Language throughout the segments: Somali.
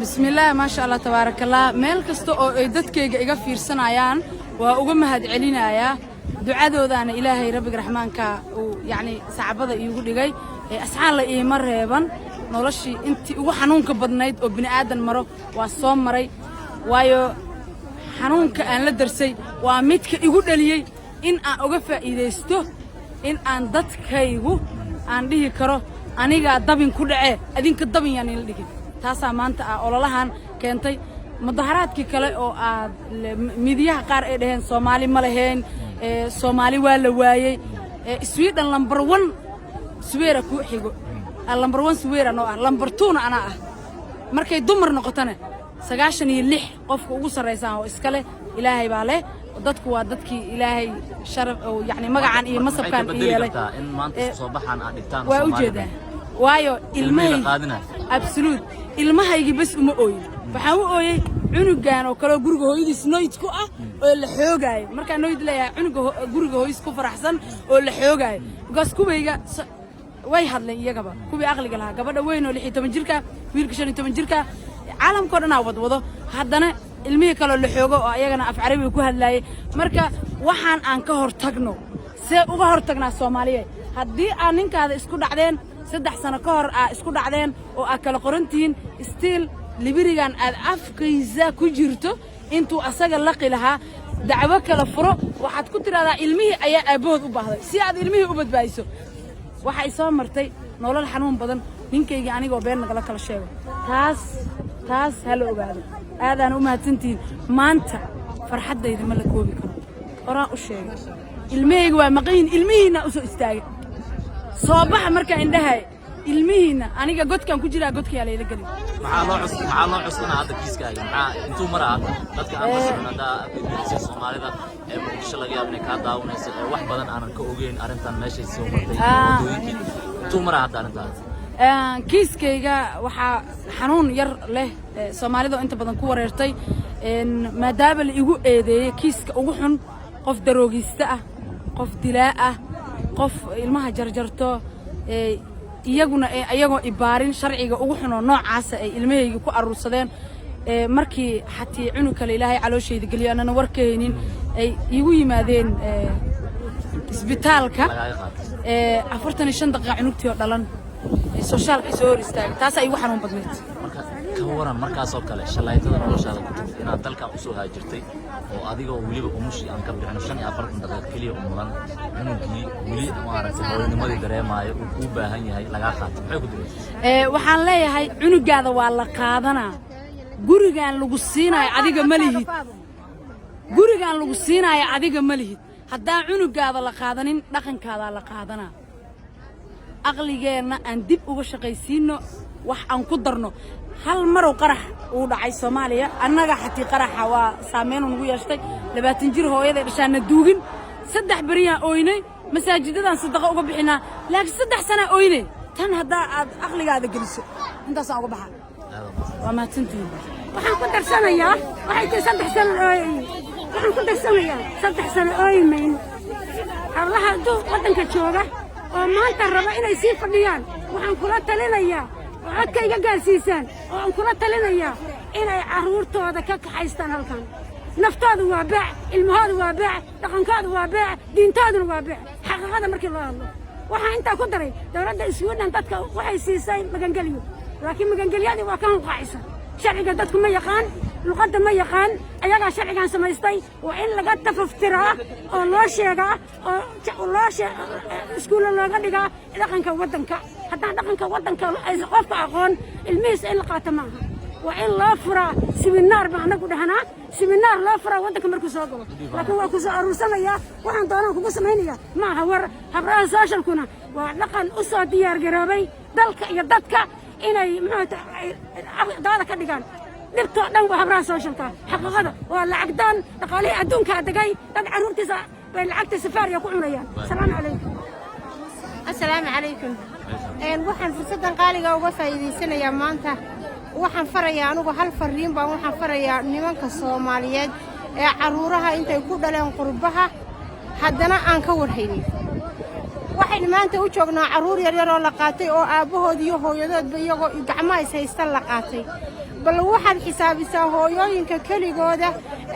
بسم الله ما شاء الله تبارك الله ميل كستو oo dadkayga iga fiirsanayaan waa uga mahad celinaya ducadoodana Ilaahay Rabbiga Raxmaanka oo yaani saacabada iigu dhigay asxaan la iima reeban noloshii intii ugu xanuunka badnayd oo bini aadan maro waa soo maray waayo xanuunka aan la darsay waa midka igu dhaliyay in aan uga faa'iideysto in aan dadkaygu aan dhihi karo aniga dabin ku dhacay adinka dabin yaan ila dhigin taasa maanta ololahan keentay mudaharaadkii kale oo aad midiyaha qaar ay dhaheen Soomaali ma lahayn Soomaali waa la waayay Sweden number 1 Sweera ku xigo number 1 Sweera noo number 2 ana markay dumar noqotana 96 qofka ugu sareysan oo iskale Ilaahay baa leh dadku waa dadkii Ilaahay sharaf oo yaani magacan iyo masabkan yeelay in maanta soo baxan aan dhigtaan Soomaaliya waayo ilmaha absolute ilmahaygi bas uma ooyin waxaan u ooyay cunugan oo kale guriga hooyadiis noyd ku ah oo la xoogay marka noyd leeyahay cunuga guriga hooyadiis ku faraxsan oo la xoogay gas kubayga way hadleen iyagaba kubi aqliga laha gabadha weyn oo 16 jirka wiilka 15 jirka caalamka dhan wado haddana ilmihi kale la xoogo oo ayagana af carabi ku hadlayay marka waxaan aan ka hortagno see uga hortagnaa Soomaaliya haddii aan ninkaada isku dhacdeen 3 sano ka hor isku dhacdeen oo kala qorantiin still libirigan aad afkiisa ku jirto intuu asaga laqi lahaa dacwo kala furo waxaad ku tiraahdaa ilmihii ayaa aabahood u baahday si aad ilmihii u badbaadiso waxa ay soo martay nolol xanuun badan ninkayga anigoo been nagala kala sheego taas hal ogaado aadaan u mahadsantiin maanta farxadayda ma la koobi karo oraan u sheegay ilmihayga waa maqayn ilmihiina u soo istaagay soo bax marka indhahay ilmihiina aniga godkan ku jira godka yaa leela galin maxaa loo cuskanaa hadda kiiskaaga maxaa intuu maraa dadka aan mas'uulada dadka Soomaalida ee bulshada laga yaabo inay ka daawanayso wax badan aanan ka ogeyn arintan meeshay soo martay intuu maraa hadda arintan kiiskayga waxa xanuun yar leh Soomaalida inta badan ku wareertay maadaama la igu eedeeyay kiiska ugu xun qof daroogista ah qof dilaa ah qof ilmaha jarjarto iyaguna ayagoo ibaarin sharciga ugu xun oo noocaas ay ilmahayga ku arursadeen markii xatii cunug kale Ilaahay calooshayda galiyo anana warkeenin ay igu yimaadeen isbitaalka 45 daqiiqo cunugtii oo dhalan socialka soo hor istaagay taas ay ugu xanuun badneed marka ka waran markaas oo kale shalaytada noloshaada ku timid inaad dalka u soo haajirtay oo adiga oo waliba umushi aan ka bixin 45 daqiiqo kaliya u mudan cunugii wali maaragtay hooyanimadii dareemayo uu u baahan yahay laga qaato maxay ku duway waxaan leeyahay cunugaada waa la qaadanaa gurigaan lagu siinayo adiga ma lihid gurigaan lagu siinayo adiga ma lihid haddaan cunugaada la qaadanin dhaqankaada la qaadanaa aqligeena aan dib uga shaqaysiino wax aan ku darno hal mar oo qarax uu dhacay Soomaaliya annaga xatii qaraxa waa saameyn ugu yeeshtay 20 jir hooyada dhashaana duugin 3 bariyan ooynay masaajidadan sadaqa uga bixinaa laakiin 3 sano ooynay tan hadda aad aqligaada geliso intaas aan uga baxa waa ma tantiin waxaan ku darsanayaa waxay 3 sano ooyay waxaan ku darsanayaa 3 sano ooymayn allaha duu wadanka jooga oo maanta raba inay sii fadhiyaan waxaan kula talinayaa codkayga gaarsiisaan oo aan kula talinayaa inay caruurtooda ka kaxaystaan halkan naftooda waa baac ilmahooda waa baac dhaqankooda waa baac diintooduna waa baac xaqiiqada markii loo hadlo waxaan intaa ku daray dawladda Sweden dadka waxay siisay magangeliyo laakiin magangelyadii waa ka hanqaacisa sharciga dadku ma yaqaan luqadda ma yaqaan ayaga sharcigan samaystay waa in laga tafaftiraa oo loo sheegaa oo loo iskuul looga dhigaa dhaqanka wadanka haddaan dhaqanka wadanka ay qofka aqoon ilmihiisa in la qaato maaha waa in loo furaa seminar baan anagu dhahnaa seminar loo furaa wadanka markuu soo galo laakiin waa ku soo aruursanayaa waxaan doonaan kugu samaynayaa maaha war habraha socialkuna waa dhaqan u soo diyaar garoobay dalka iyo dadka inay daada ka dhigaan dhibtoo dhan waa habraha socialka xaqiiqada waa lacagdaan dhaqaalihii adduunka degay dad caruurtiisa bay lacagta safaariya ku cunayaan assalaamu calaykum waxaan fursadan qaaliga uga faa'iideysanayaa maanta waxaan farayaa anigu hal fariin baan waxaan farayaa nimanka Soomaaliyeed ee caruuraha intay ku dhaleen qurbaha haddana aan ka warhaynin waxaan maanta u joognaa caruur yar yar oo la qaatay oo aabahood iyo hooyadoodba iyagoo gacmaha is haystaan la qaatay bal waxaad xisaabisaa hooyooyinka keligooda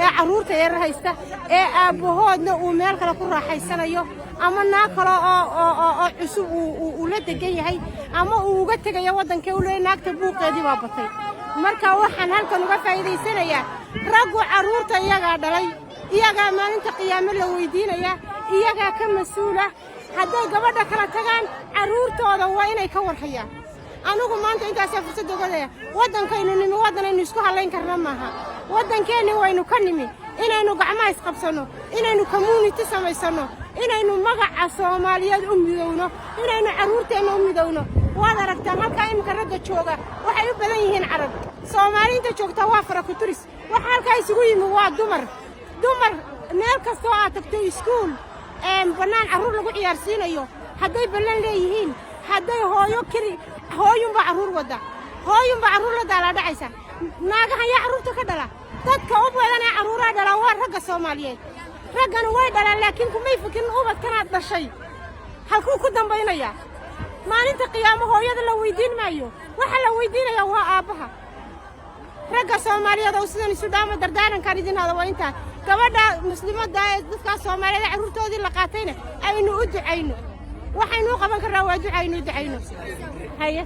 ee carruurta yar haysta ee aabbahoodna uu meel kale ku raaxaysanayo ama naag kale oo cusub uu la degan yahay ama uu uga tegayo waddankee u leeyahay naagta buuqeedii baa batay marka waxaan halkan uga faa'iidaysanayaa raggu carruurta iyagaa dhalay iyagaa maalinta qiyaamo la weydiinaya iyagaa ka mas-uula hadday gabadha kala tagaan carruurtooda waa inay ka warhayaan anugu maanta intaasaa fursad ogadaya waddankaynu nimi waddanaynu isku hallayn karna maaha waddankeenni waynu ka nimi inaynu gacmaha isqabsanno inaynu community samaysanno inaynu magaca soomaaliyeed u midowno inaynu carruurteenna u midowno waad aragtaan halkaa iminka ragga jooga waxay u badan yihiin carab soomaaliinta joogtaa waa farakuturis waxa halkaa isugu yimi waa dumar meel kastoo aad tagto iskuul bannaan carruur lagu ciyaarsiinayo hadday ballan leeyihiin hadday hooyunbaa carruur wadda hooyunbaa carruur la daalaa dhacaysa naagahan yaa carruurta ka dhala dadka u badan ee carruuraa dhalaa waa ragga soomaaliyeed raggana way dhalaan laakiin kumay fikirin ubadkanaad dhashay halkuu ku dambaynayaa maalinta qiyaamo hooyada la weydiin maayo waxa la weydiinayaa waa aabbaha ragga soomaaliyeed oo sidan isu dhaamo dardaarankaan idin hada waa intaa gabadha muslimadda ee dadkaas soomaaliyeed ee carruurtoodii la qaatayna aynu u ducayno waxaynu u qaban karnaa waa ducaynu u ducayno haye